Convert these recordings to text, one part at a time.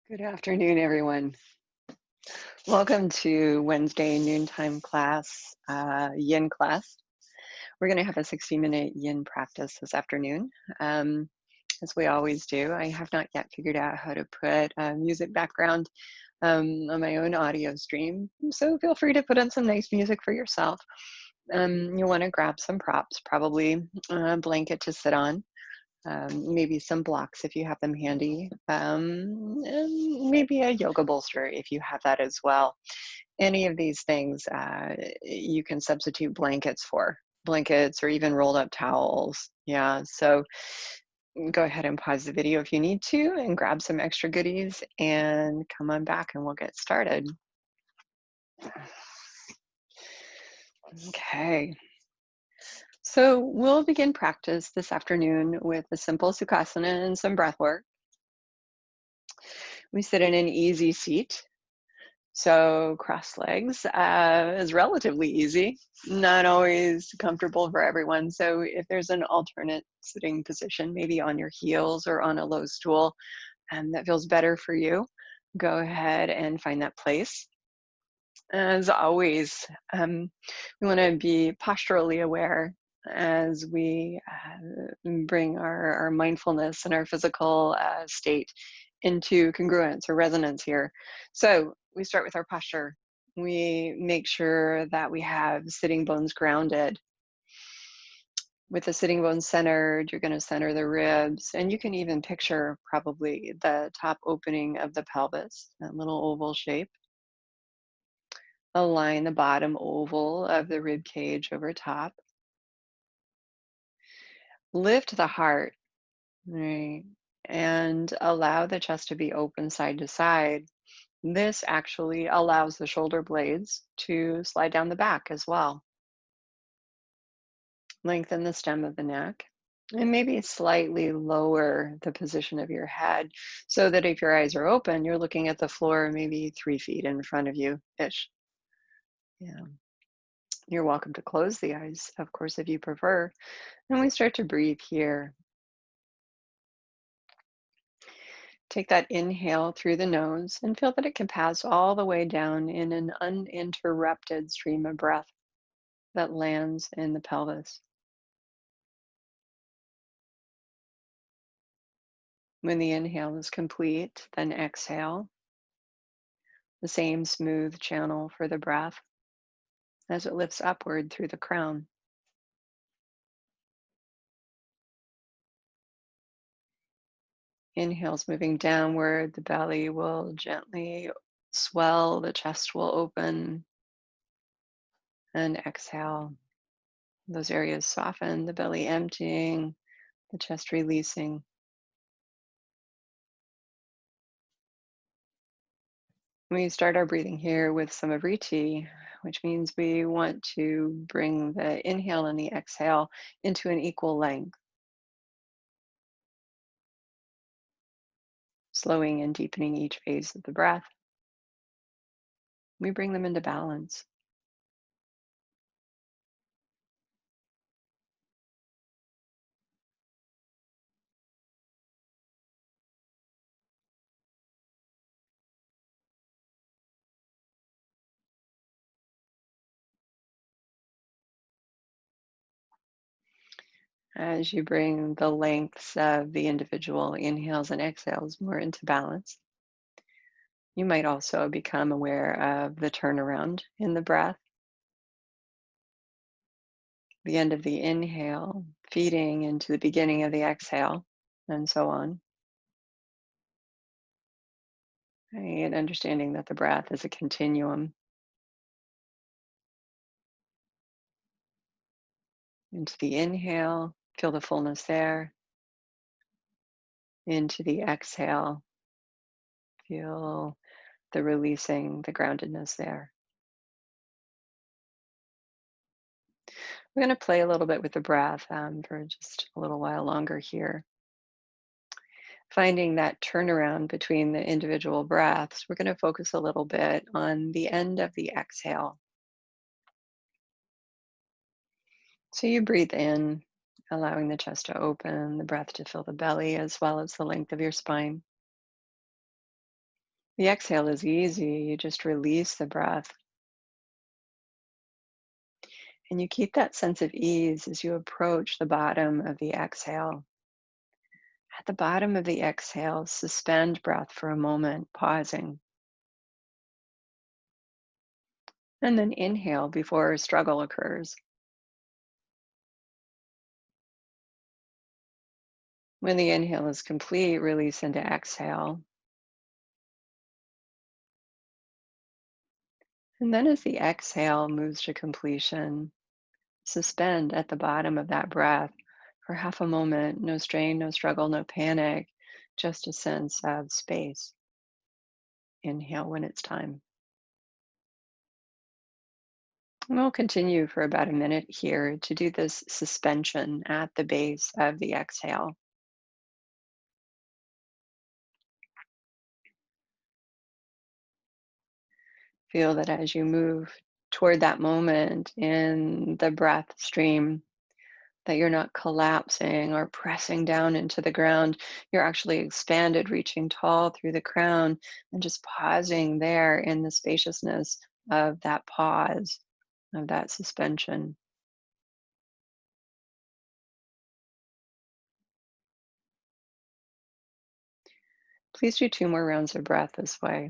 Good afternoon, everyone. Welcome to Wednesday noontime class, yin class. We're going to have a 60-minute yin practice this afternoon, um, as we always do. I have not yet figured out how to put a music background on my own audio stream, so feel free to put on some nice music for yourself. You'll want to grab some props, probably a blanket to sit on, maybe some blocks if you have them handy, and maybe a yoga bolster if you have that as well. Any of these things you can substitute blankets for, blankets or even rolled up towels. Yeah, so go ahead and pause the video if you need to and grab some extra goodies and come on back and we'll get started. Okay. So we'll begin practice this afternoon with a simple sukhasana and some breath work. We sit in an easy seat. So cross legs is relatively easy, not always comfortable for everyone. So if there's an alternate sitting position, maybe on your heels or on a low stool, that feels better for you, go ahead and find that place. As always, we want to be posturally aware as we bring our mindfulness and our physical state into congruence or resonance here. So we start with our posture. We make sure that we have sitting bones grounded. With the sitting bones centered, you're going to center the ribs, and you can even picture probably the top opening of the pelvis, that little oval shape. Align the bottom oval of the rib cage over top. Lift the heart, right? And allow the chest to be open side to side. This actually allows the shoulder blades to slide down the back as well. Lengthen the stem of the neck and maybe slightly lower the position of your head so that if your eyes are open, you're looking at the floor maybe 3 feet in front of you ish. Yeah. You're welcome to close the eyes, of course, if you prefer. And we start to breathe here. Take that inhale through the nose and feel that it can pass all the way down in an uninterrupted stream of breath that lands in the pelvis. When the inhale is complete, then exhale, the same smooth channel for the breath as it lifts upward through the crown. Inhales moving downward, the belly will gently swell, the chest will open, and exhale. Those areas soften, the belly emptying, the chest releasing. We start our breathing here with some Avriti, which means we want to bring the inhale and the exhale into an equal length, slowing and deepening each phase of the breath. We bring them into balance. As you bring the lengths of the individual inhales and exhales more into balance, you might also become aware of the turnaround in the breath, the end of the inhale, feeding into the beginning of the exhale, and so on. Right? And understanding that the breath is a continuum. Into the inhale, feel the fullness there. Into the exhale, feel the releasing, the groundedness there. We're going to play a little bit with the breath for just a little while longer here. Finding that turnaround between the individual breaths, we're going to focus a little bit on the end of the exhale. So you breathe in, allowing the chest to open, the breath to fill the belly as well as the length of your spine. The exhale is easy. You just release the breath. And you keep that sense of ease as you approach the bottom of the exhale. At the bottom of the exhale, suspend breath for a moment, pausing. And then inhale before struggle occurs. When the inhale is complete, release into exhale. And then as the exhale moves to completion, suspend at the bottom of that breath for half a moment. No strain, no struggle, no panic, just a sense of space. Inhale when it's time. And we'll continue for about a minute here to do this suspension at the base of the exhale. Feel that as you move toward that moment in the breath stream, that you're not collapsing or pressing down into the ground. You're actually expanded, reaching tall through the crown, and just pausing there in the spaciousness of that pause, of that suspension. Please do 2 more rounds of breath this way.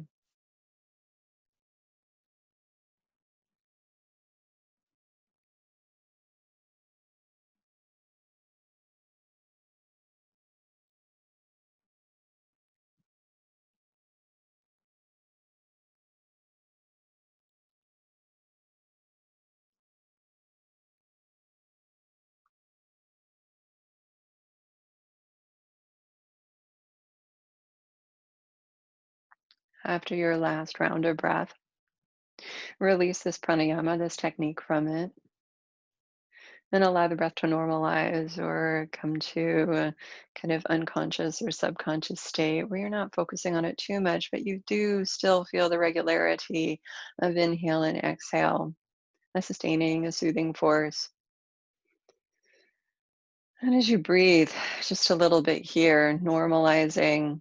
After your last round of breath, release this pranayama, this technique from it, and allow the breath to normalize or come to a kind of unconscious or subconscious state where you're not focusing on it too much, but you do still feel the regularity of inhale and exhale, a sustaining, a soothing force. And as you breathe, just a little bit here, normalizing,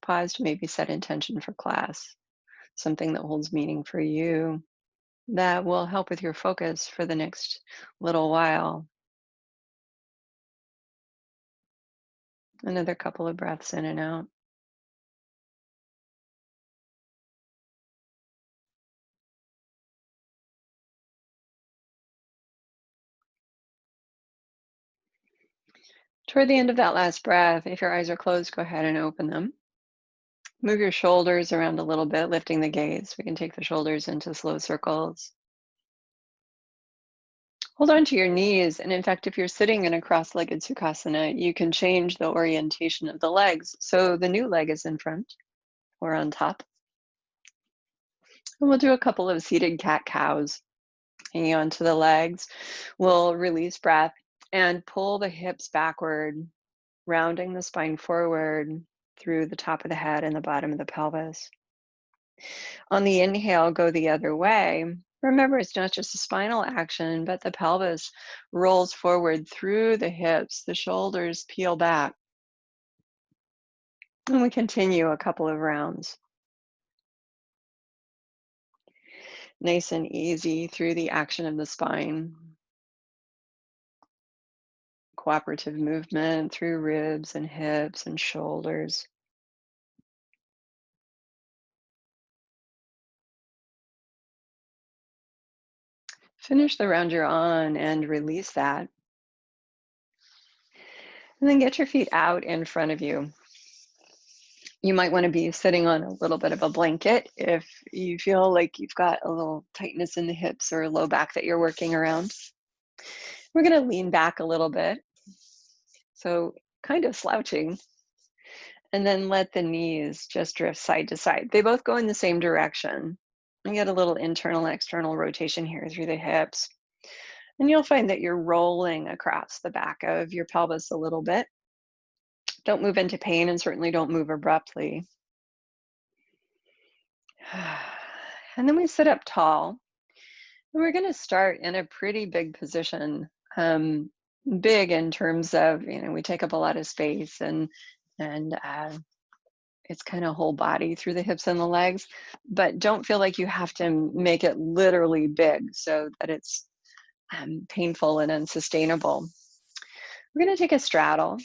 pause to maybe set intention for class, something that holds meaning for you that will help with your focus for the next little while. Another couple of breaths in and out. Toward the end of that last breath, if your eyes are closed, go ahead and open them. Move your shoulders around a little bit, lifting the gaze. We can take the shoulders into slow circles. Hold on to your knees. And in fact, if you're sitting in a cross-legged Sukhasana, you can change the orientation of the legs. So the new leg is in front or on top. And we'll do a couple of seated cat-cows, hanging onto the legs. We'll release breath and pull the hips backward, rounding the spine forward through the top of the head and the bottom of the pelvis. On the inhale, go the other way. Remember, it's not just a spinal action, but the pelvis rolls forward through the hips, the shoulders peel back. And we continue a couple of rounds. Nice and easy through the action of the spine. Cooperative movement through ribs and hips and shoulders. Finish the round you're on and release that. And then get your feet out in front of you. You might want to be sitting on a little bit of a blanket if you feel like you've got a little tightness in the hips or low back that you're working around. We're going to lean back a little bit. So kind of slouching. And then let the knees just drift side to side. They both go in the same direction. You get a little internal, external rotation here through the hips. And you'll find that you're rolling across the back of your pelvis a little bit. Don't move into pain and certainly don't move abruptly. And then we sit up tall. And we're going to start in a pretty big position. Big in terms of, we take up a lot of space and it's kind of whole body through the hips and the legs, but don't feel like you have to make it literally big so that it's painful and unsustainable. We're going to take a straddle,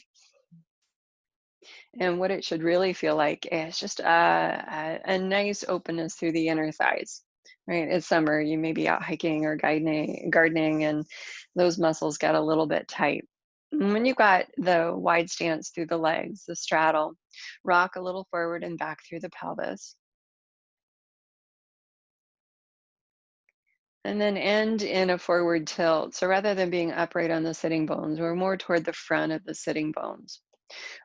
and what it should really feel like is just a nice openness through the inner thighs. Right, it's summer. You may be out hiking or gardening, and those muscles get a little bit tight. And when you've got the wide stance through the legs, the straddle, rock a little forward and back through the pelvis, and then end in a forward tilt. So rather than being upright on the sitting bones, we're more toward the front of the sitting bones.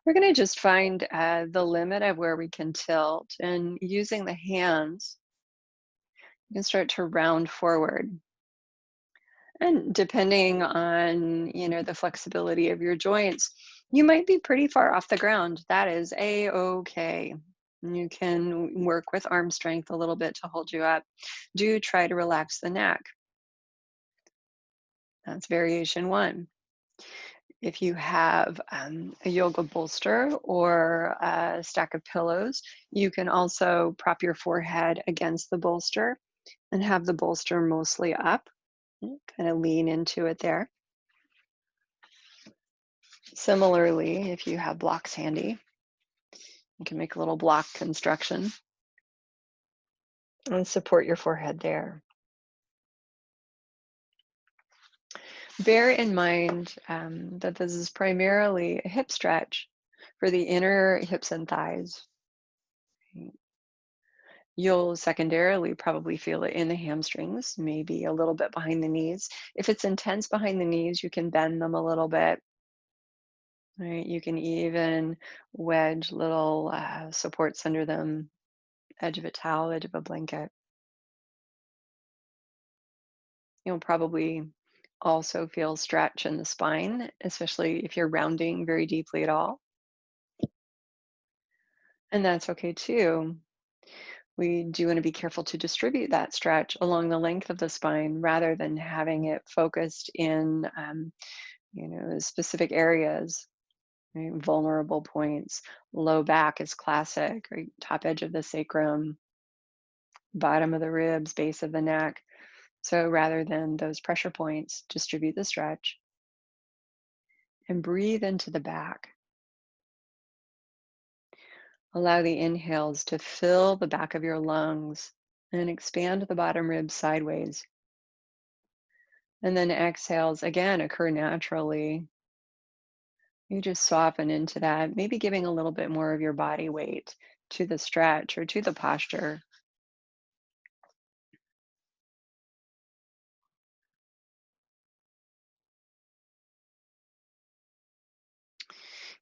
We're going to just find the limit of where we can tilt, and using the hands, you can start to round forward. And depending on, the flexibility of your joints, you might be pretty far off the ground. That is a-okay. You can work with arm strength a little bit to hold you up. Do try to relax the neck. That's variation one. If you have a yoga bolster or a stack of pillows, you can also prop your forehead against the bolster and have the bolster mostly up. Kind of lean into it there. Similarly, if you have blocks handy, you can make a little block construction and support your forehead there. Bear in mind that this is primarily a hip stretch for the inner hips and thighs. You'll secondarily probably feel it in the hamstrings, maybe a little bit behind the knees. If it's intense behind the knees, you can bend them a little bit. Right? You can even wedge little supports under them, edge of a towel, edge of a blanket. You'll probably also feel stretch in the spine, especially if you're rounding very deeply at all. And that's okay too. We do want to be careful to distribute that stretch along the length of the spine rather than having it focused in, specific areas. Right? Vulnerable points. Low back is classic, right? Top edge of the sacrum, bottom of the ribs, base of the neck. So rather than those pressure points, distribute the stretch and breathe into the back. Allow the inhales to fill the back of your lungs and expand the bottom ribs sideways. And then exhales again occur naturally. You just soften into that, maybe giving a little bit more of your body weight to the stretch or to the posture.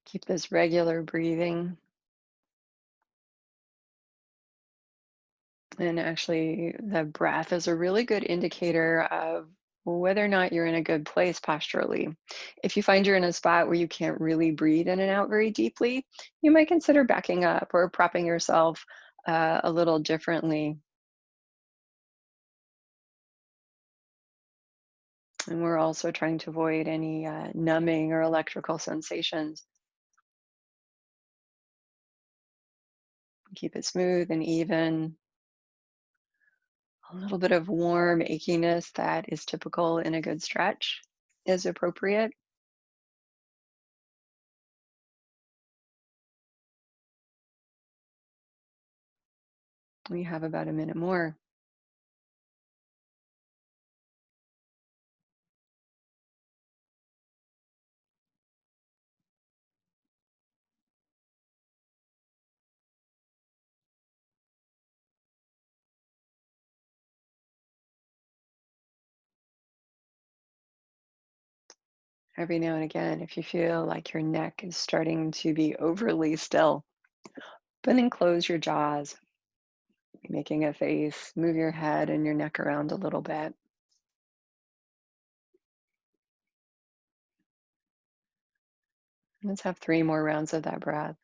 Keep this regular breathing. And actually, the breath is a really good indicator of whether or not you're in a good place posturally. If you find you're in a spot where you can't really breathe in and out very deeply, you might consider backing up or propping yourself a little differently. And we're also trying to avoid any numbing or electrical sensations. Keep it smooth and even. A little bit of warm achiness that is typical in a good stretch is appropriate. We have about a minute more. Every now and again, if you feel like your neck is starting to be overly still, open and close your jaws, making a face, move your head and your neck around a little bit. Let's have 3 more rounds of that breath.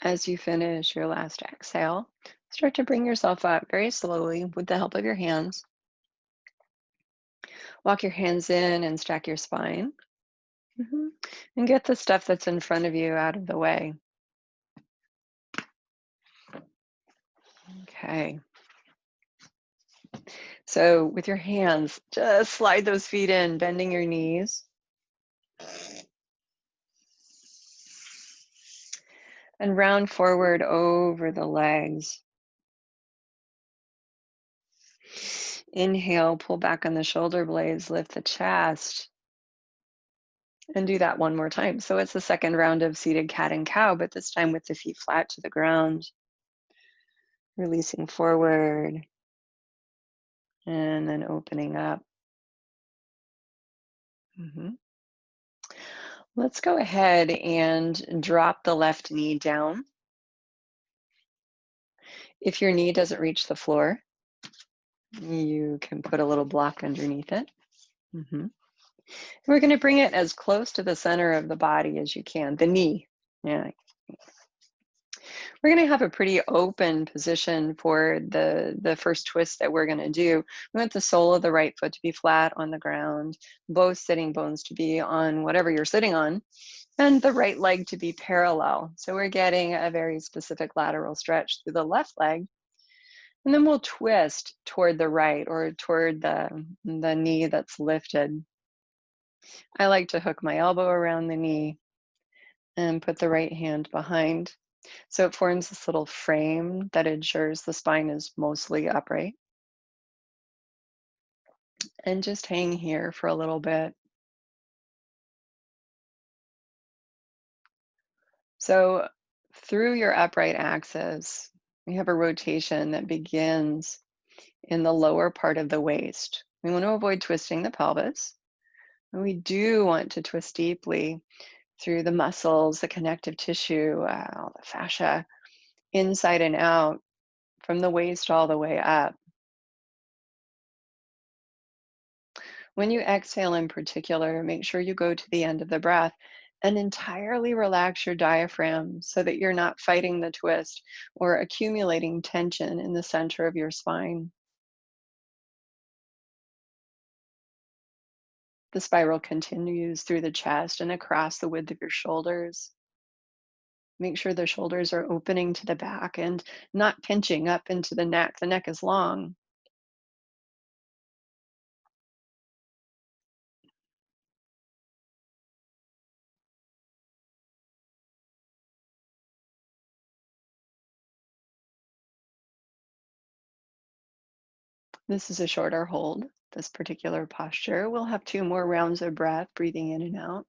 As you finish your last exhale, start to bring yourself up very slowly with the help of your hands. Walk your hands in and stack your spine. Mhm. And get the stuff that's in front of you out of the way. Okay. So with your hands, just slide those feet in, bending your knees. And round forward over the legs. Inhale, pull back on the shoulder blades, lift the chest, and do that one more time. So it's the second round of seated cat and cow, but this time with the feet flat to the ground, releasing forward, and then opening up. Mhm. Let's go ahead and drop the left knee down. If your knee doesn't reach the floor, you can put a little block underneath it. Mhm. We're going to bring it as close to the center of the body as you can, the knee. Yeah. We're going to have a pretty open position for the first twist that we're going to do. We want the sole of the right foot to be flat on the ground, both sitting bones to be on whatever you're sitting on, and the right leg to be parallel. So we're getting a very specific lateral stretch through the left leg. And then we'll twist toward the right or toward the knee that's lifted. I like to hook my elbow around the knee and put the right hand behind. So it forms this little frame that ensures the spine is mostly upright. And just hang here for a little bit. So through your upright axis, we have a rotation that begins in the lower part of the waist. We want to avoid twisting the pelvis. And we do want to twist deeply through the muscles, the connective tissue, all the fascia, inside and out, from the waist all the way up. When you exhale in particular, make sure you go to the end of the breath and entirely relax your diaphragm so that you're not fighting the twist or accumulating tension in the center of your spine. The spiral continues through the chest and across the width of your shoulders. Make sure the shoulders are opening to the back and not pinching up into the neck. The neck is long. This is a shorter hold, this particular posture. We'll have two more rounds of breath, breathing in and out.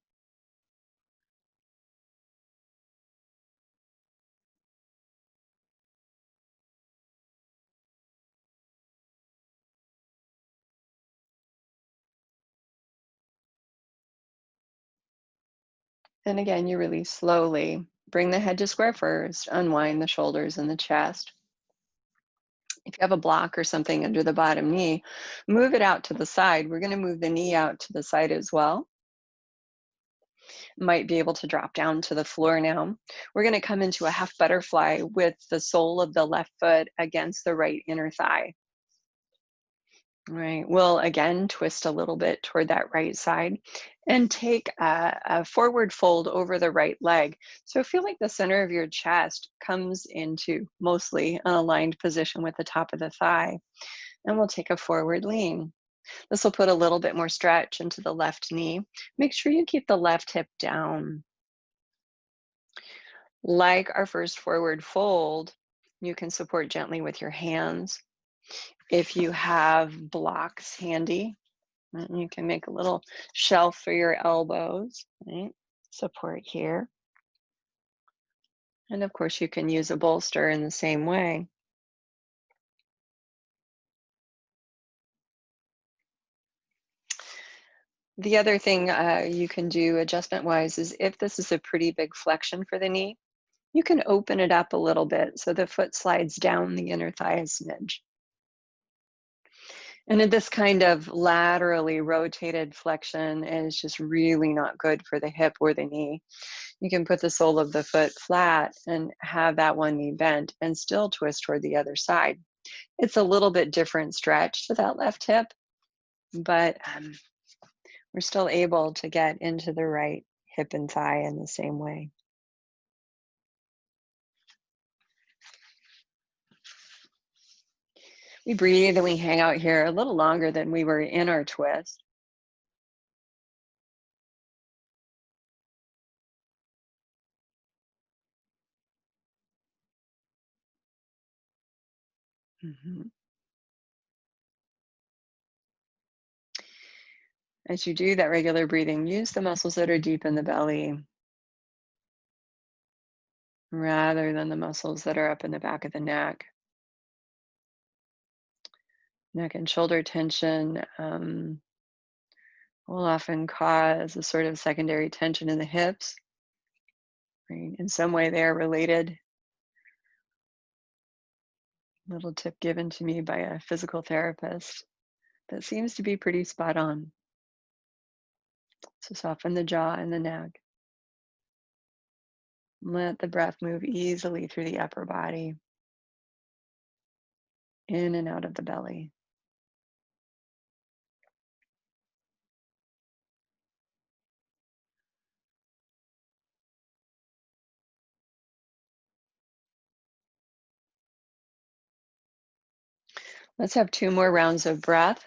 And again, you release slowly. Bring the head to square first, unwind the shoulders and the chest. If you have a block or something under the bottom knee, move it out to the side. We're going to move the knee out to the side as well. Might be able to drop down to the floor now. We're going to come into a half butterfly with the sole of the left foot against the right inner thigh. Right. We'll again twist a little bit toward that right side and take a forward fold over the right leg. So feel like the center of your chest comes into mostly an aligned position with the top of the thigh. And we'll take a forward lean. This will put a little bit more stretch into the left knee. Make sure you keep the left hip down. Like our first forward fold, you can support gently with your hands. If you have blocks handy, you can make a little shelf for your elbows, right? Support here. And of course, you can use a bolster in the same way. The other thing you can do adjustment wise is if this is a pretty big flexion for the knee, you can open it up a little bit so the foot slides down the inner thigh a smidge. And in this kind of laterally rotated flexion is just really not good for the hip or the knee. You can put the sole of the foot flat and have that one knee bent and still twist toward the other side. It's a little bit different stretch to that left hip, but we're still able to get into the right hip and thigh in the same way. We breathe and we hang out here a little longer than we were in our twist. Mhm. As you do that regular breathing, use the muscles that are deep in the belly rather than the muscles that are up in the back of the neck. Neck and shoulder tension will often cause a sort of secondary tension in the hips. Right? In some way, they are related. Little tip given to me by a physical therapist that seems to be pretty spot on. So soften the jaw and the neck. Let the breath move easily through the upper body, in and out of the belly. Let's have 2 more rounds of breath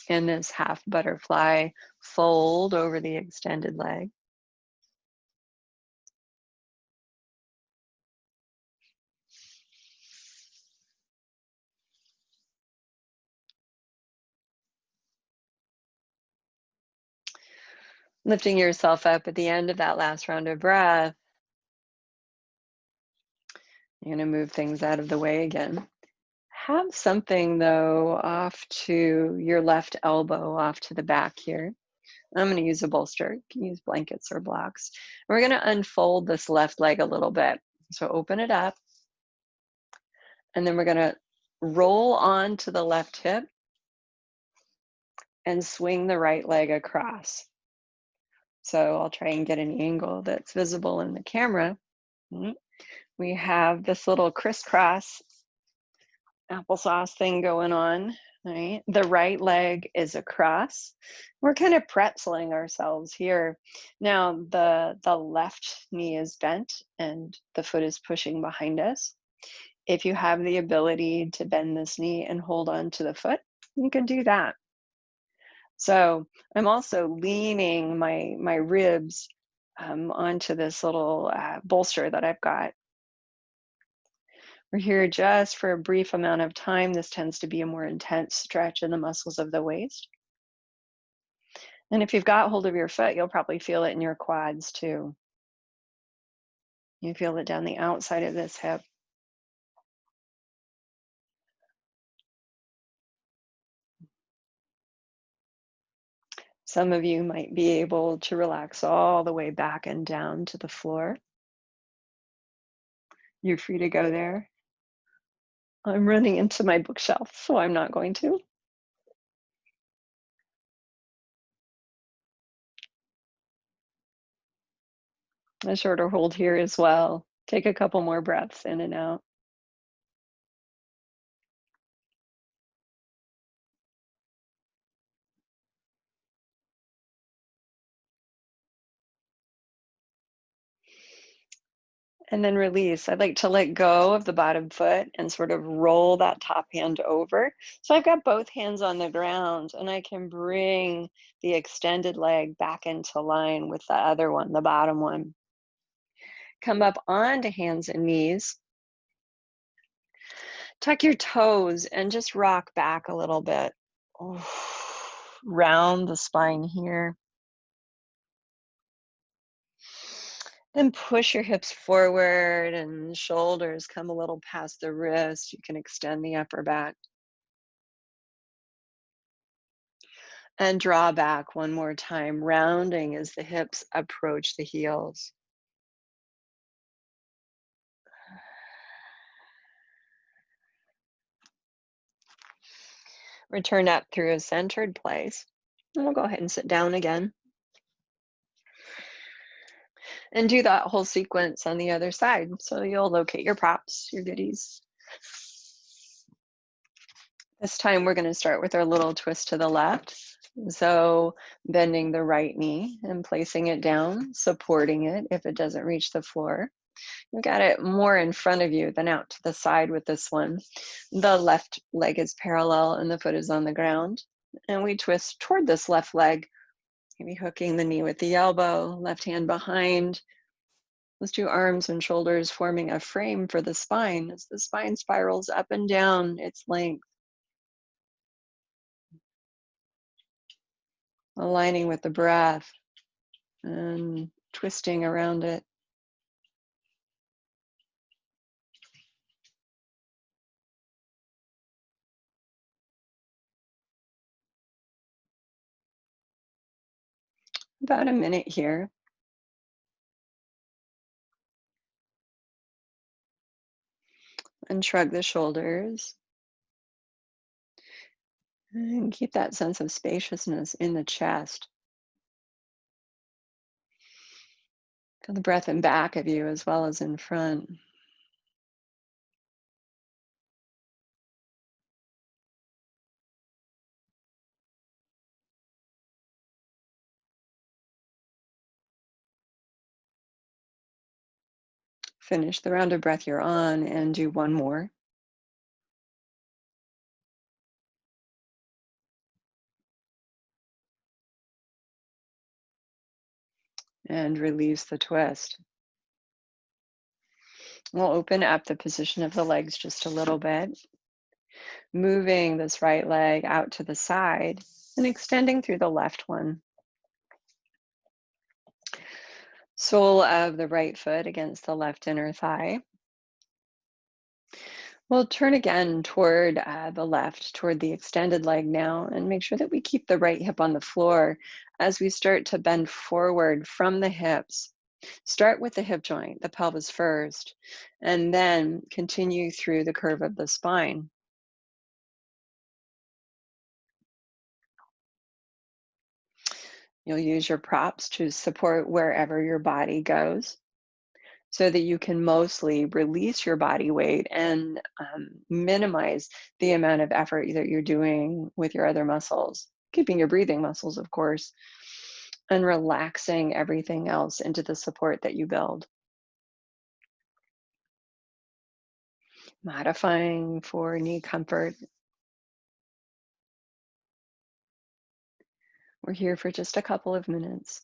in this half butterfly fold over the extended leg. Lifting yourself up at the end of that last round of breath. You're going to move things out of the way again. Have something though off to your left elbow, off to the back here. I'm going to use a bolster. You can use blankets or blocks. We're going to unfold this left leg a little bit. So open it up, and then we're going to roll onto the left hip and swing the right leg across. So I'll try and get an angle that's visible in the camera. We have this little crisscross applesauce thing going on, right? The right leg is across. We're kind of pretzeling ourselves here. Now the left knee is bent and the foot is pushing behind us. If you have the ability to bend this knee and hold on to the foot, you can do that. So I'm also leaning my ribs onto this little bolster that I've got. We're here just for a brief amount of time. This tends to be a more intense stretch in the muscles of the waist. And if you've got hold of your foot, you'll probably feel it in your quads too. You feel it down the outside of this hip. Some of you might be able to relax all the way back and down to the floor. You're free to go there. I'm running into my bookshelf, so I'm not going to. A shorter hold here as well. Take a couple more breaths in and out. And then release. I'd like to let go of the bottom foot and sort of roll that top hand over. So I've got both hands on the ground and I can bring the extended leg back into line with the other one, the bottom one. Come up onto hands and knees. Tuck your toes and just rock back a little bit. Oh, round the spine here. Then push your hips forward and shoulders come a little past the wrist. You can extend the upper back. And draw back one more time, rounding as the hips approach the heels. Return up through a centered place. And we'll go ahead and sit down again. And do that whole sequence on the other side. So you'll locate your props, your goodies. This time we're going to start with our little twist to the left. So bending the right knee and placing it down, supporting it if it doesn't reach the floor. You got it more in front of you than out to the side with this one. The left leg is parallel and the foot is on the ground. And we twist toward this left leg, maybe hooking the knee with the elbow, left hand behind. Those two arms and shoulders forming a frame for the spine as the spine spirals up and down its length, aligning with the breath and twisting around it. About a minute here. And shrug the shoulders. And keep that sense of spaciousness in the chest. Feel the breath in back of you as well as in front. Finish the round of breath you're on and do one more. And release the twist. We'll open up the position of the legs just a little bit, moving this right leg out to the side and extending through the left one. Sole of the right foot against the left inner thigh. We'll turn again toward the left, toward the extended leg now, and make sure that we keep the right hip on the floor as we start to bend forward from the hips. Start with the hip joint, the pelvis first, and then continue through the curve of the spine. You'll use your props to support wherever your body goes so that you can mostly release your body weight and minimize the amount of effort that you're doing with your other muscles, keeping your breathing muscles, of course, and relaxing everything else into the support that you build. Modifying for knee comfort. We're here for just a couple of minutes.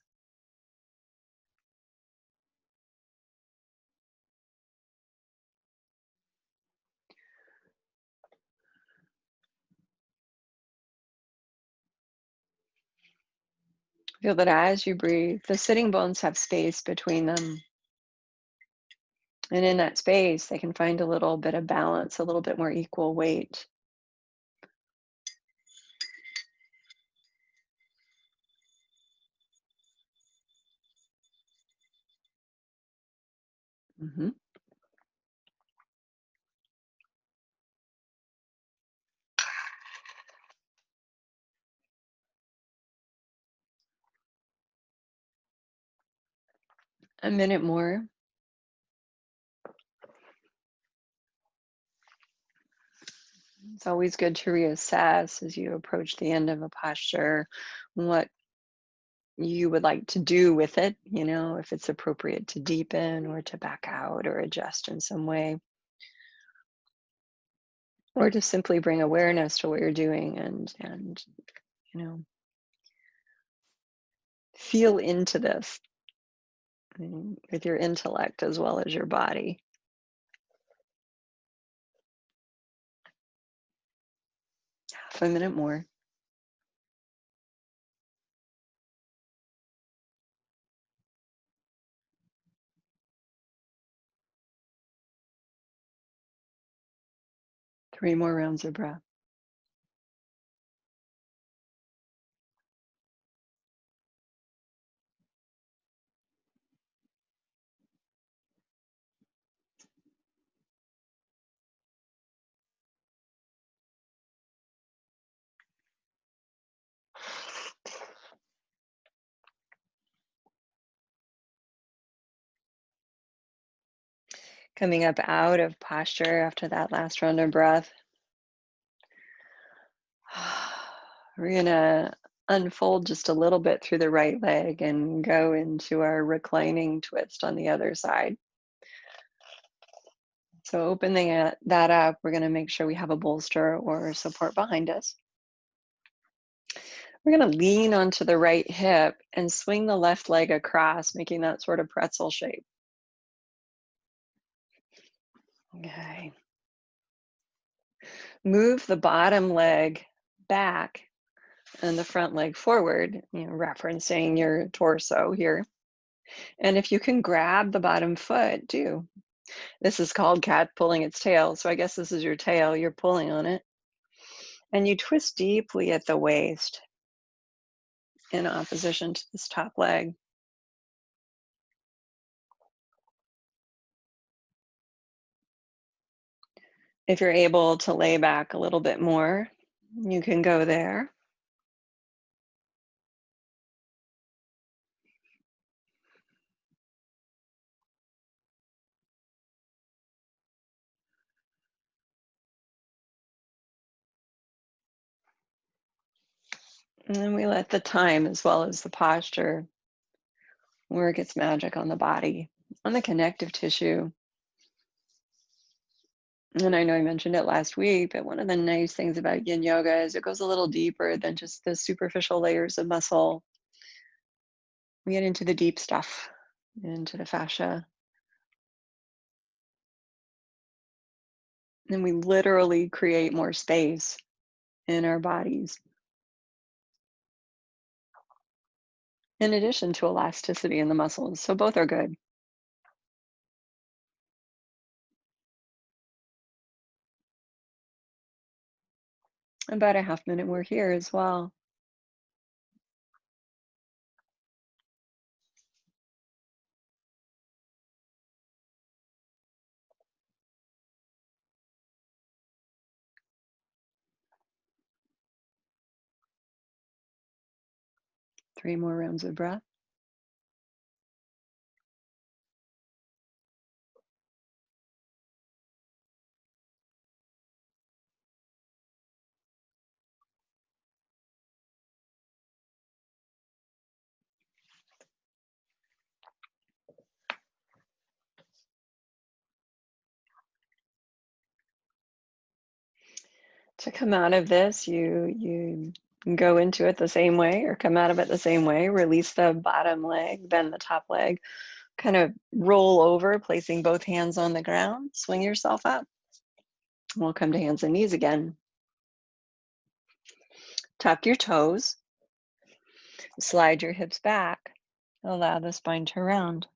Feel that as you breathe, the sitting bones have space between them. And in that space, they can find a little bit of balance, a little bit more equal weight. Mhm. A minute more. It's always good to reassess as you approach the end of a posture what you would like to do with it, if it's appropriate to deepen or to back out or adjust in some way, or to simply bring awareness to what you're doing and you know, feel into this with your intellect as well as your body. Half a minute more. Three more rounds of breath. Coming up out of posture after that last round of breath. We're gonna unfold just a little bit through the right leg and go into our reclining twist on the other side. So opening that up, we're gonna make sure we have a bolster or support behind us. We're gonna lean onto the right hip and swing the left leg across, making that sort of pretzel shape. Okay. Move the bottom leg back and the front leg forward, referencing your torso here. And if you can grab the bottom foot, do. This is called cat pulling its tail. So I guess this is your tail, you're pulling on it. And you twist deeply at the waist in opposition to this top leg. If you're able to lay back a little bit more, you can go there. And then we let the time as well as the posture work its magic on the body, on the connective tissue. And I know I mentioned it last week, but one of the nice things about yin yoga is it goes a little deeper than just the superficial layers of muscle. We get into the deep stuff, into the fascia. And we literally create more space in our bodies, in addition to elasticity in the muscles. So both are good. About a half minute, we're here as well. Three more rounds of breath. To come out of this, you go into it the same way or come out of it the same way. Release the bottom leg, bend the top leg, kind of roll over, placing both hands on the ground. Swing yourself up. We'll come to hands and knees again. Tuck your toes. Slide your hips back. Allow the spine to round.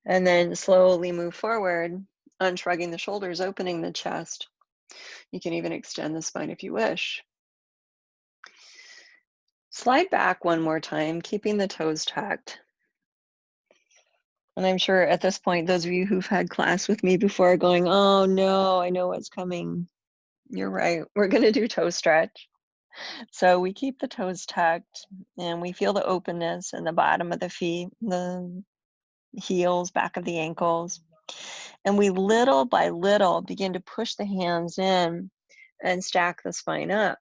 And then slowly move forward, unshrugging the shoulders, opening the chest. You can even extend the spine if you wish. Slide back one more time, keeping the toes tucked. And I'm sure at this point, those of you who've had class with me before are going, oh no, I know what's coming. You're right. We're going to do toe stretch. So we keep the toes tucked and we feel the openness in the bottom of the feet, the heels, back of the ankles. And we little by little begin to push the hands in and stack the spine up.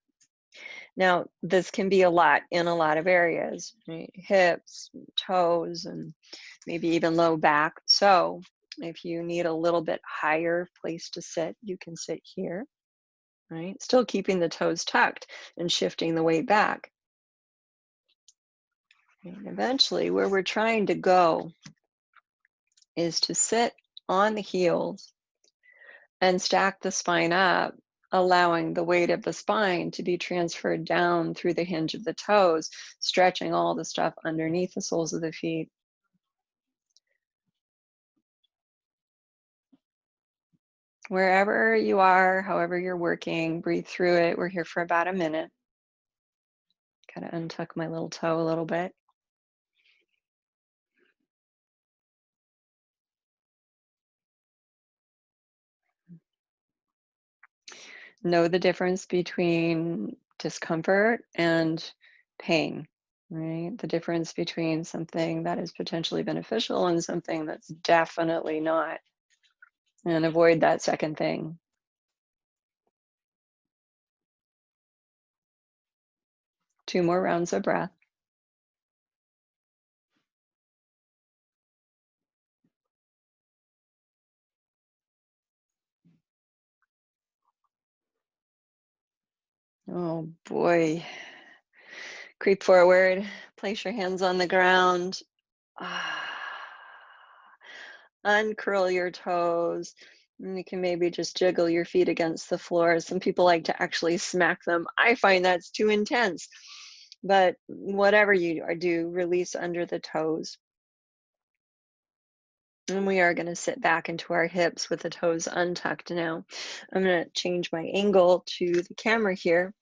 Now, this can be a lot in a lot of areas, right? Hips, toes, and maybe even low back. So if you need a little bit higher place to sit, you can sit here, right? Still keeping the toes tucked and shifting the weight back. And eventually, where we're trying to go is to sit on the heels and stack the spine up, allowing the weight of the spine to be transferred down through the hinge of the toes, stretching all the stuff underneath the soles of the feet. Wherever you are, however you're working, breathe through it. We're here for about a minute. Kind of untuck my little toe a little bit. Know the difference between discomfort and pain. right? The difference between something that is potentially beneficial and something that's definitely not. And avoid that second thing. Two more rounds of breath. Oh boy. Creep forward, place your hands on the ground. Ah. Uncurl your toes. And you can maybe just jiggle your feet against the floor. Some people like to actually smack them. I find that's too intense. But whatever you do, release under the toes. And we are going to sit back into our hips with the toes untucked now. I'm going to change my angle to the camera here.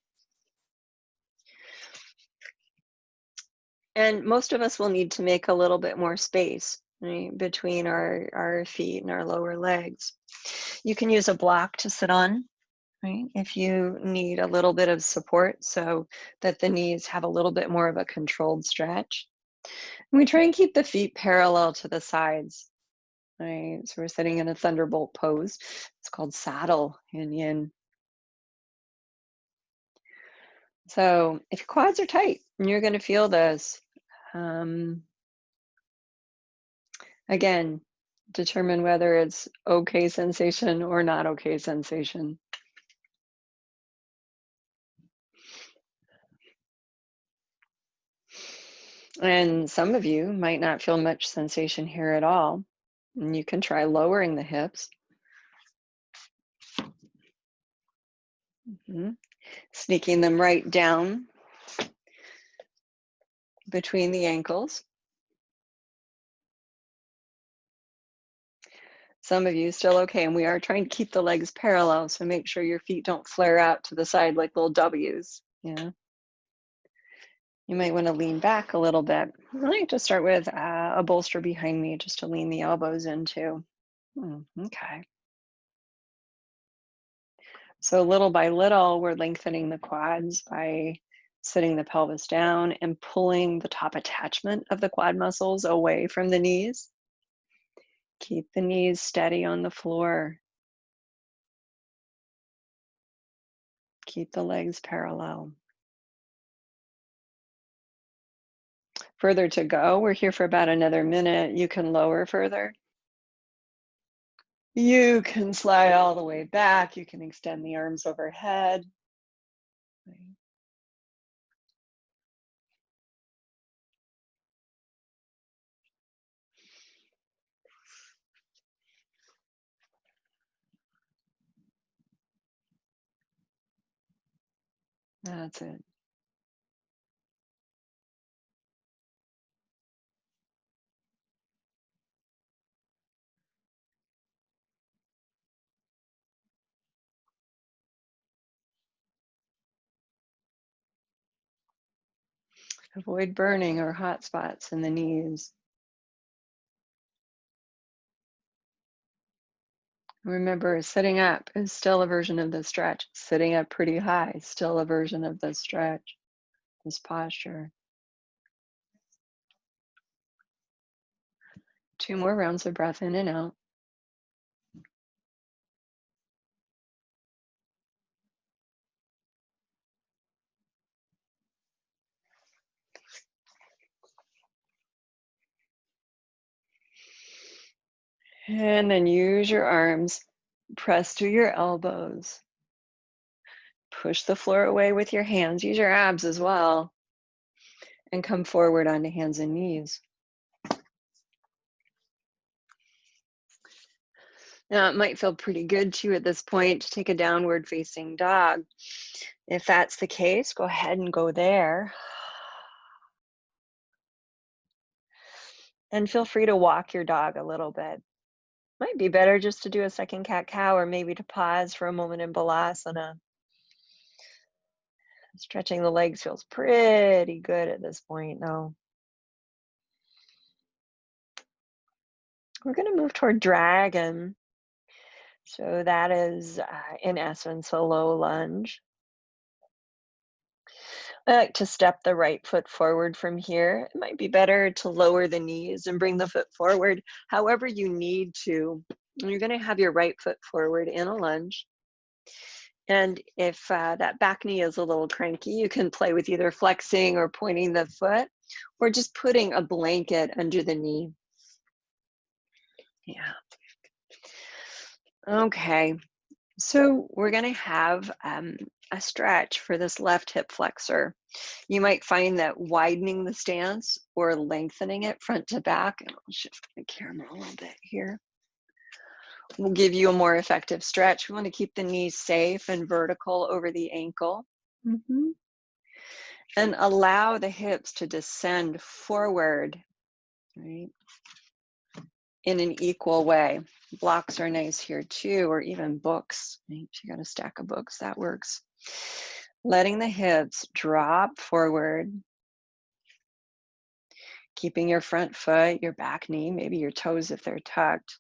And most of us will need to make a little bit more space, right, between our feet and our lower legs. You can use a block to sit on, right, if you need a little bit of support so that the knees have a little bit more of a controlled stretch. And we try and keep the feet parallel to the sides, right? So we're sitting in a thunderbolt pose. It's called saddle in yin. So if your quads are tight, and you're going to feel this, um, again, determine whether it's okay sensation or not okay sensation. And some of you might not feel much sensation here at all. And you can try lowering the hips. Mhm. Sneaking them right down between the ankles. Some of you still okay, and we are trying to keep the legs parallel, so make sure your feet don't flare out to the side like little W's. Yeah. You might want to lean back a little bit. I like to start with a bolster behind me just to lean the elbows into. Okay. So little by little, we're lengthening the quads by sitting the pelvis down and pulling the top attachment of the quad muscles away from the knees. Keep the knees steady on the floor. Keep the legs parallel. Further to go. We're here for about another minute. You can lower further. You can slide all the way back. You can extend the arms overhead. That's it. Avoid burning or hot spots in the knees. Remember, sitting up is still a version of the stretch. Sitting up pretty high, still a version of the stretch, this posture. 2 more rounds of breath in and out. And then use your arms, press through your elbows. Push the floor away with your hands. Use your abs as well. And come forward onto hands and knees. Now, it might feel pretty good to you at this point to take a downward facing dog. If that's the case, go ahead and go there. And feel free to walk your dog a little bit. Might be better just to do a second cat cow or maybe to pause for a moment in balasana. Stretching the legs feels pretty good at this point though. We're going to move toward dragon. So that is, in essence, a low lunge. I like to step the right foot forward from here. It might be better to lower the knees and bring the foot forward however you need to. You're going to have your right foot forward in a lunge. And if that back knee is a little cranky, you can play with either flexing or pointing the foot or just putting a blanket under the knee. Yeah. Okay. So we're going to have a stretch for this left hip flexor. You might find that widening the stance or lengthening it front to back, and I'll shift the camera a little bit here, will give you a more effective stretch. We want to keep the knees safe and vertical over the ankle. Mhm. And allow the hips to descend forward, right, in an equal way. Blocks are nice here too, or even books. Right? If you got a stack of books, that works. Letting the hips drop forward, keeping your front foot, your back knee, maybe your toes if they're tucked,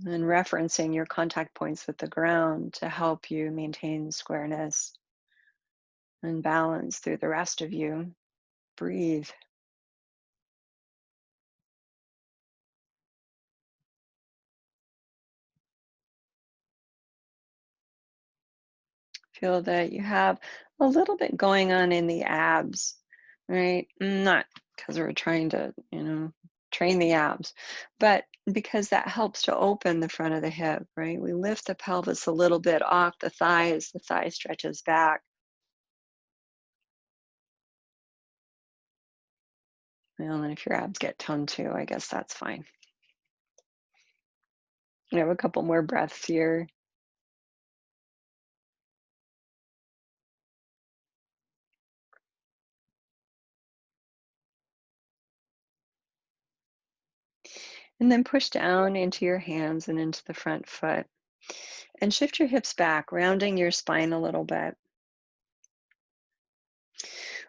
and referencing your contact points with the ground to help you maintain squareness and balance through the rest of you. Breathe. Feel that you have a little bit going on in the abs, right? Not because we're trying to, train the abs, but because that helps to open the front of the hip, right? We lift the pelvis a little bit off the thighs, the thigh stretches back. Well, and if your abs get toned too, I guess that's fine. We have a couple more breaths here. And then push down into your hands and into the front foot. And shift your hips back, rounding your spine a little bit.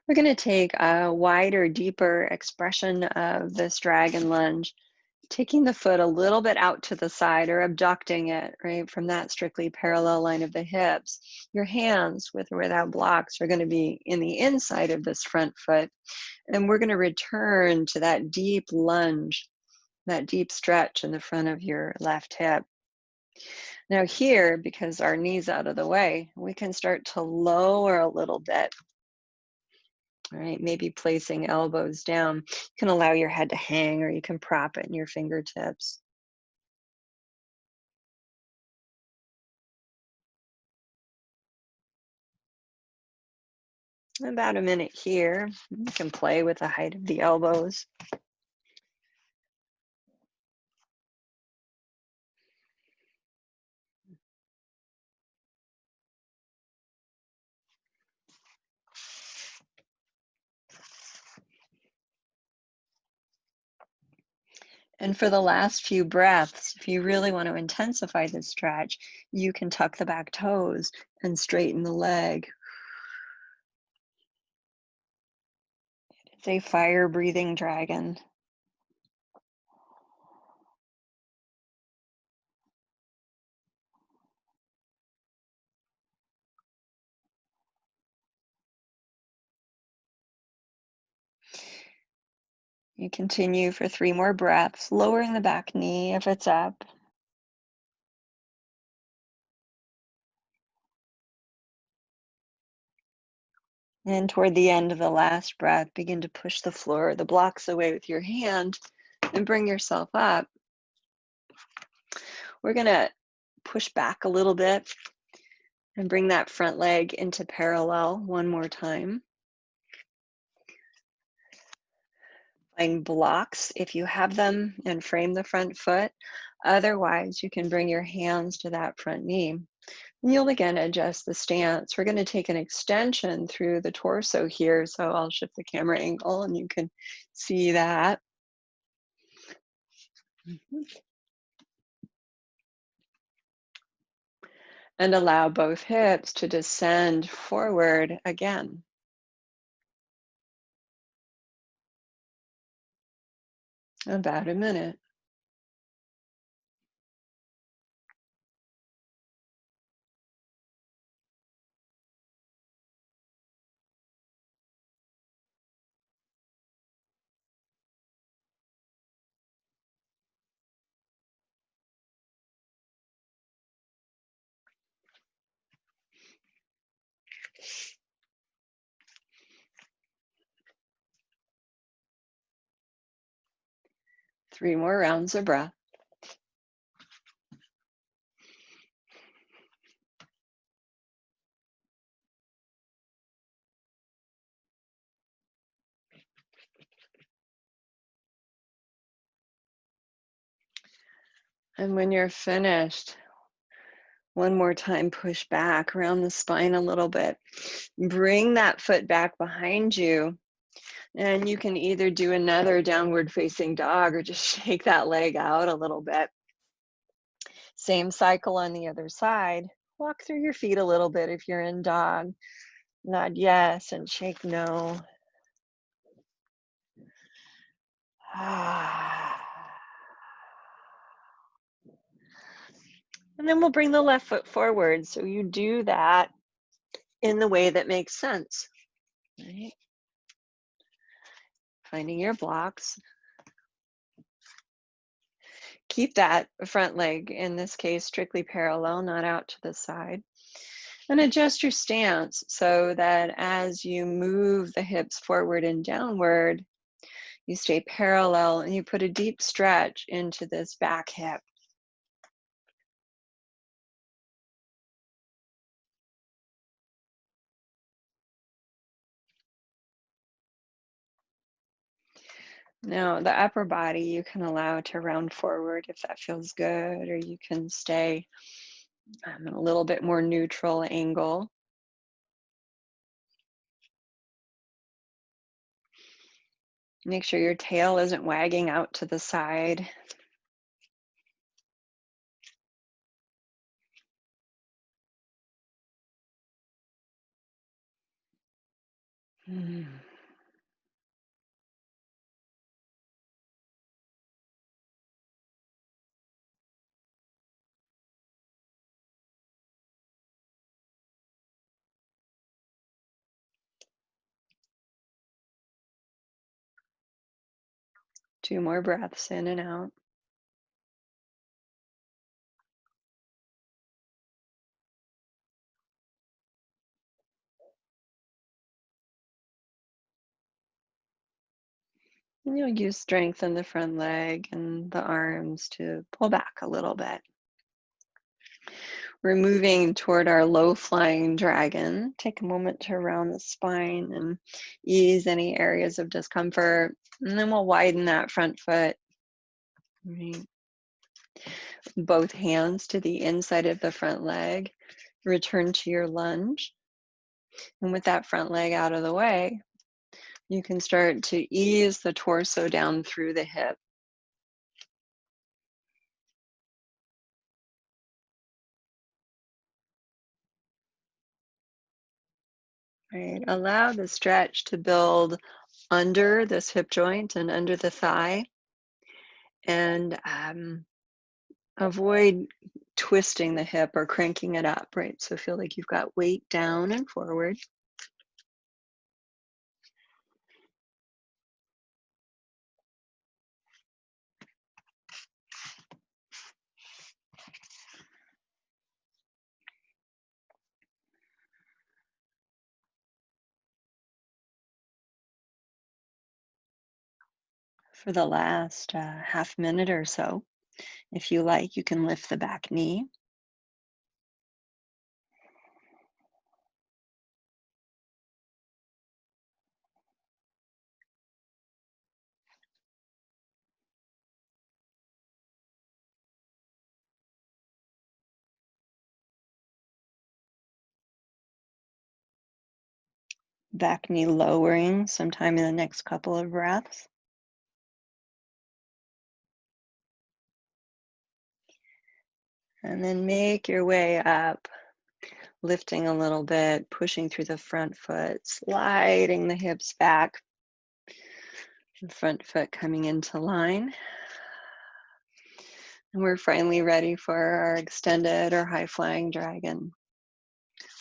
We're going to take a wider, deeper expression of this dragon lunge, taking the foot a little bit out to the side or abducting it, right, from that strictly parallel line of the hips. Your hands, with or without blocks, are going to be in the inside of this front foot. And we're going to return to that deep lunge, that deep stretch in the front of your left hip. Now here, because our knee's out of the way, we can start to lower a little bit. All right, maybe placing elbows down. You can allow your head to hang or you can prop it in your fingertips. About a minute here. You can play with the height of the elbows. And for the last few breaths, if you really want to intensify this stretch, you can tuck the back toes and straighten the leg. It's a fire breathing dragon. You continue for 3 more breaths, lowering the back knee if it's up. And toward the end of the last breath, begin to push the floor, the blocks away with your hand and bring yourself up. We're going to push back a little bit and bring that front leg into parallel one more time. Find blocks if you have them and frame the front foot. Otherwise, you can bring your hands to that front knee. And you'll again adjust the stance. We're going to take an extension through the torso here. So I'll shift the camera angle and you can see that. And allow both hips to descend forward again. About a minute. 3 more rounds of breath. And when you're finished, one more time, push back around the spine a little bit. Bring that foot back behind you. And you can either do another downward facing dog or just shake that leg out a little bit. Same cycle on the other side. Walk through your feet a little bit if you're in dog. Nod yes and shake no. And then we'll bring the left foot forward. So you do that in the way that makes sense. Right? Finding your blocks. Keep that front leg, in this case, strictly parallel, not out to the side. And adjust your stance so that as you move the hips forward and downward, you stay parallel and you put a deep stretch into this back hip. Now, the upper body you can allow to round forward if that feels good, or you can stay in a little bit more neutral angle. Make sure your tail isn't wagging out to the side. Mm. 2 more breaths in and out. And you'll use strength in the front leg and the arms to pull back a little bit. We're moving toward our low flying dragon. Take a moment to round the spine and ease any areas of discomfort. And then we'll widen that front foot. Right. Both hands to the inside of the front leg. Return to your lunge. And with that front leg out of the way, you can start to ease the torso down through the hip. Right. Allow the stretch to build under this hip joint and under the thigh. And avoid twisting the hip or cranking it up, right? So feel like you've got weight down and forward. For the last half minute or so, if you like, you can lift the back knee. Back knee lowering sometime in the next couple of breaths. And then make your way up, lifting a little bit, pushing through the front foot, sliding the hips back. The front foot coming into line. And we're finally ready for our extended or high flying dragon.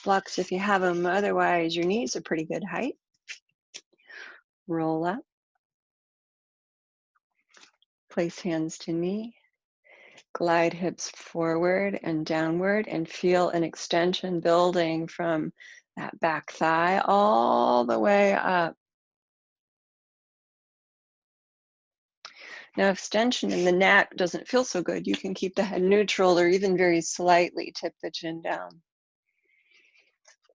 Blocks if you have them, otherwise your knees are pretty good height. Roll up. Place hands to knee. Glide hips forward and downward and feel an extension building from that back thigh all the way up. Now, if tension in the neck doesn't feel so good, you can keep the head neutral or even very slightly tip the chin down.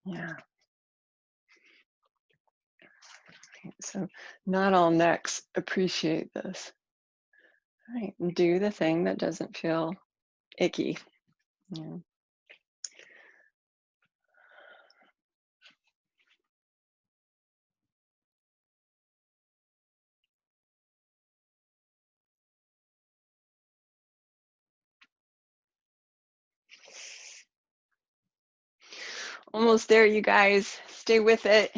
Yeah. So not all necks appreciate this. All right. Do the thing that doesn't feel icky. Yeah. Almost there, you guys. Stay with it.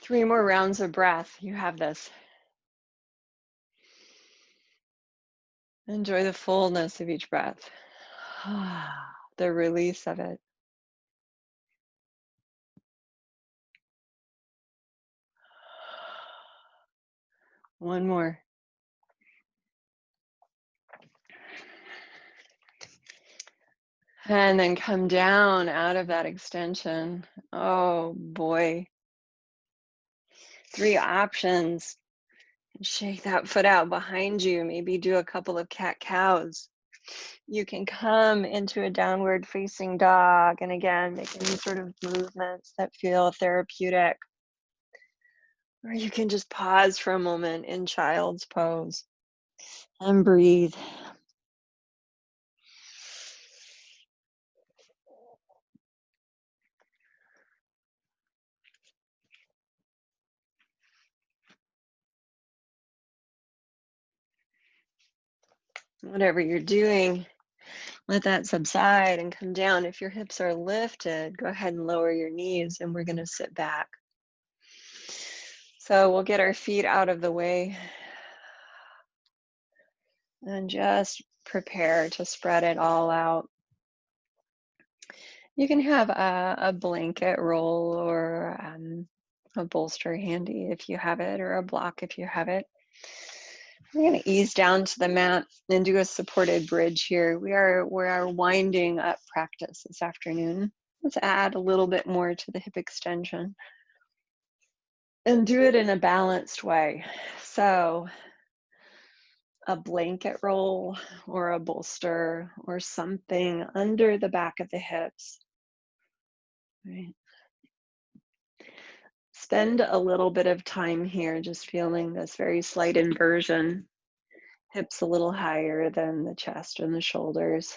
3 more rounds of breath. You have this. Enjoy the fullness of each breath. The release of it. One more. And then come down out of that extension. Oh boy. 3 options. Shake that foot out behind you. Maybe do a couple of cat-cows. You can come into a downward facing dog. And again, make any sort of movements that feel therapeutic. Or you can just pause for a moment in child's pose and breathe. Whatever you're doing, let that subside and come down. If your hips are lifted, go ahead and lower your knees, and we're going to sit back. So we'll get our feet out of the way and just prepare to spread it all out. You can have a blanket roll or a bolster handy if you have it, or a block if you have it. We're going to ease down to the mat and do a supported bridge here. We are winding up practice this afternoon. Let's add a little bit more to the hip extension and do it in a balanced way. So a blanket roll or a bolster or something under the back of the hips. Right. Spend a little bit of time here just feeling this very slight inversion. Hips a little higher than the chest and the shoulders.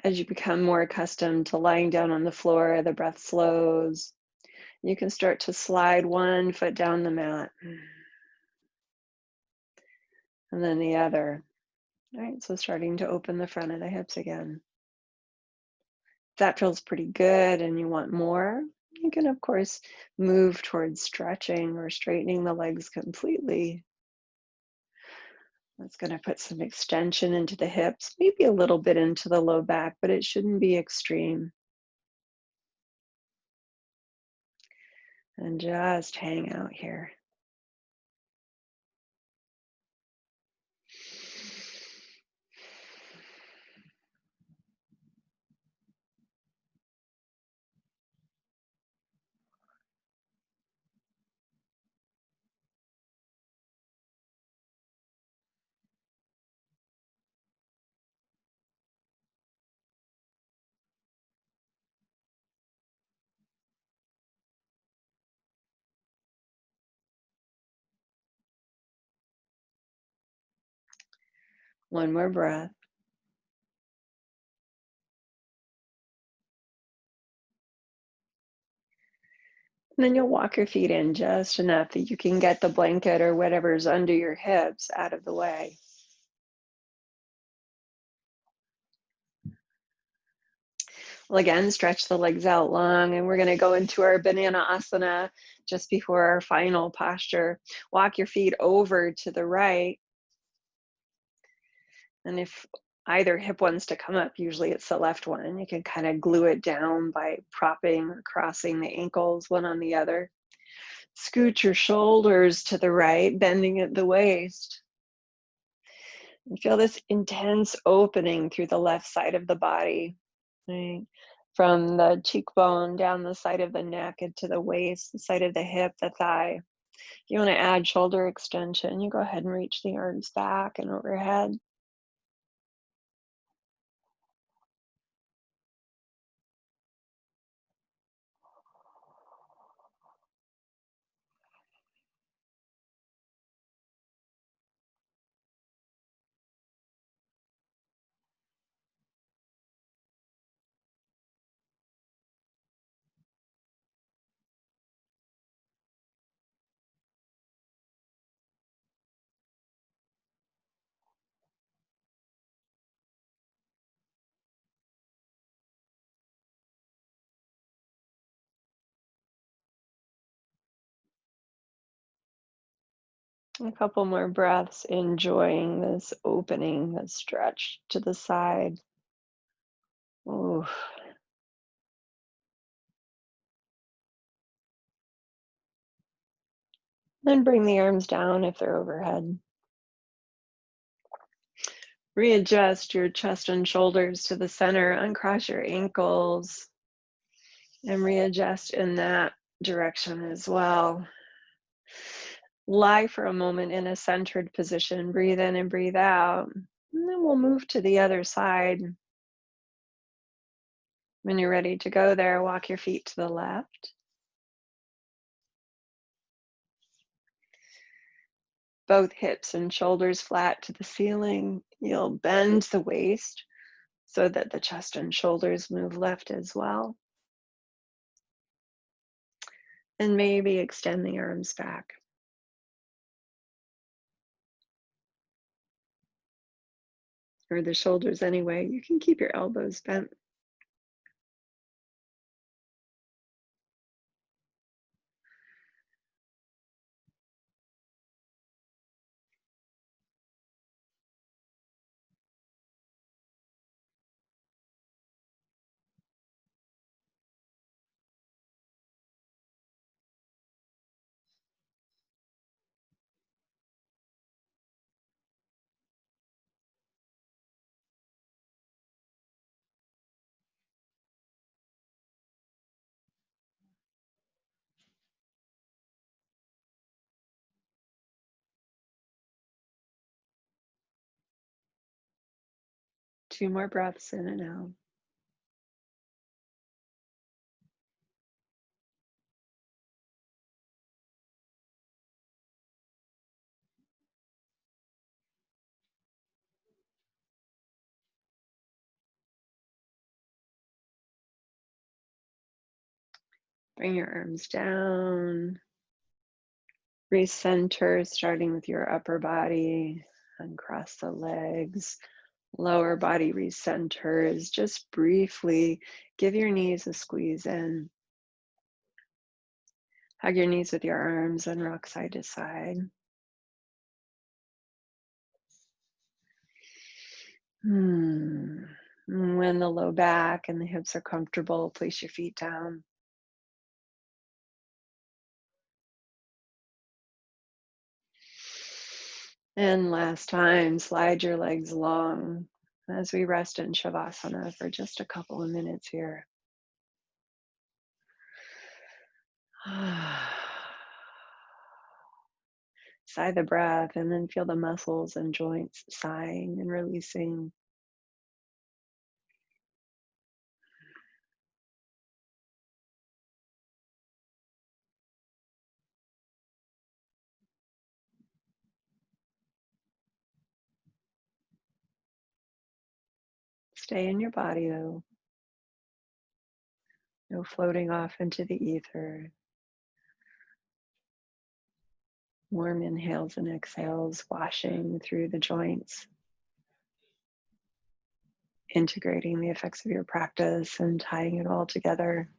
As you become more accustomed to lying down on the floor, the breath slows. You can start to slide one foot down the mat and then the other. All right, so starting to open the front of the hips again. If that feels pretty good and you want more, you can, of course, move towards stretching or straightening the legs completely. That's going to put some extension into the hips, maybe a little bit into the low back, but it shouldn't be extreme. And just hang out here. One more breath. And then you'll walk your feet in just enough that you can get the blanket or whatever's under your hips out of the way. Well, again, stretch the legs out long, and we're going to go into our banana asana just before our final posture. Walk your feet over to the right. And if either hip wants to come up, usually it's the left one. You can kind of glue it down by propping or crossing the ankles one on the other. Scoot your shoulders to the right, bending at the waist. And feel this intense opening through the left side of the body, right? From the cheekbone down the side of the neck into the waist, the side of the hip, the thigh. If you want to add shoulder extension, you go ahead and reach the arms back and overhead. A couple more breaths, enjoying this opening, this stretch to the side. Ooh. Then bring the arms down if they're overhead. Readjust your chest and shoulders to the center, uncross your ankles, and readjust in that direction as well. Lie for a moment in a centered position. Breathe in and breathe out. And then we'll move to the other side. When you're ready to go there, walk your feet to the left. Both hips and shoulders flat to the ceiling. You'll bend the waist so that the chest and shoulders move left as well. And maybe extend the arms back. Or the shoulders anyway. You can keep your elbows bent. Two more breaths in and out. Bring your arms down. Recenter, starting with your upper body. Uncross the legs. Lower body recenters. Just briefly give your knees a squeeze in. Hug your knees with your arms and rock side to side. When the low back and the hips are comfortable, place your feet down. And last time, slide your legs long as we rest in Shavasana for just a couple of minutes here. Sigh the breath and then feel the muscles and joints sighing and releasing. Stay in your body though. No floating off into the ether. Warm inhales and exhales washing through the joints. Integrating the effects of your practice and tying it all together.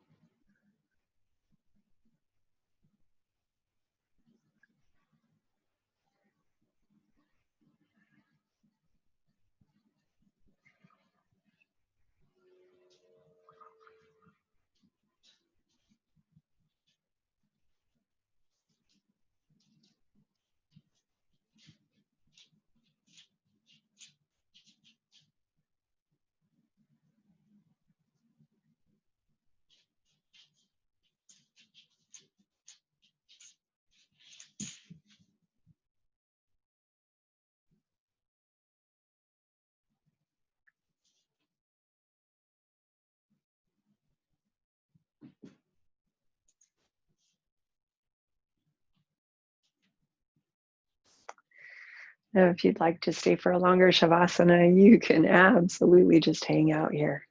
Now, if you'd like to stay for a longer Shavasana, you can absolutely just hang out here.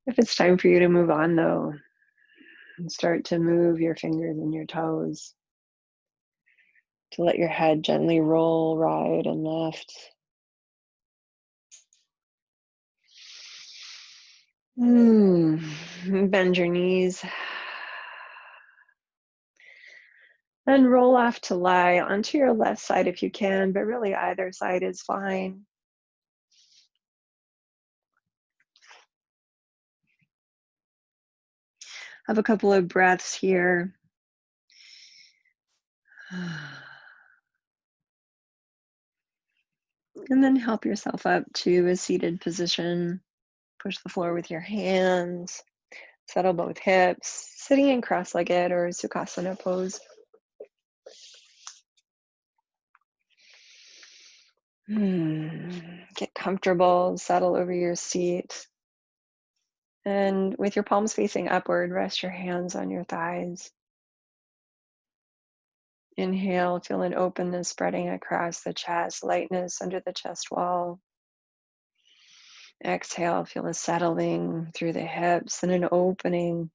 If it's time for you to move on, though, and start to move your fingers and your toes, to let your head gently roll right and left. Bend your knees. Then roll off to lie onto your left side if you can, but really either side is fine. Have a couple of breaths here. And then help yourself up to a seated position. Push the floor with your hands. Settle both hips. Sitting in cross-legged or Sukhasana pose. Get comfortable. Settle over your seat. And with your palms facing upward, rest your hands on your thighs. Inhale, feel an openness spreading across the chest, lightness under the chest wall. Exhale, feel a settling through the hips and an opening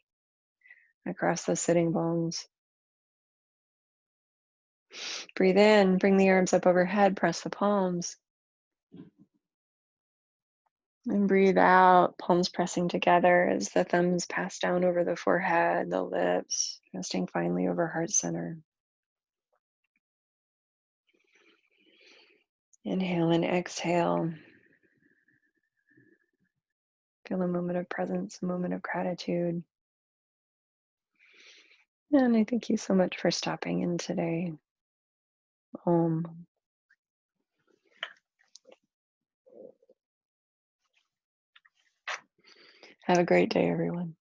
across the sitting bones. Breathe in, bring the arms up overhead, press the palms. And breathe out, palms pressing together as the thumbs pass down over the forehead, the lips, resting finally over heart center. Inhale and exhale. Feel a moment of presence, a moment of gratitude. And I thank you so much for stopping in today. Om. Have a great day, everyone.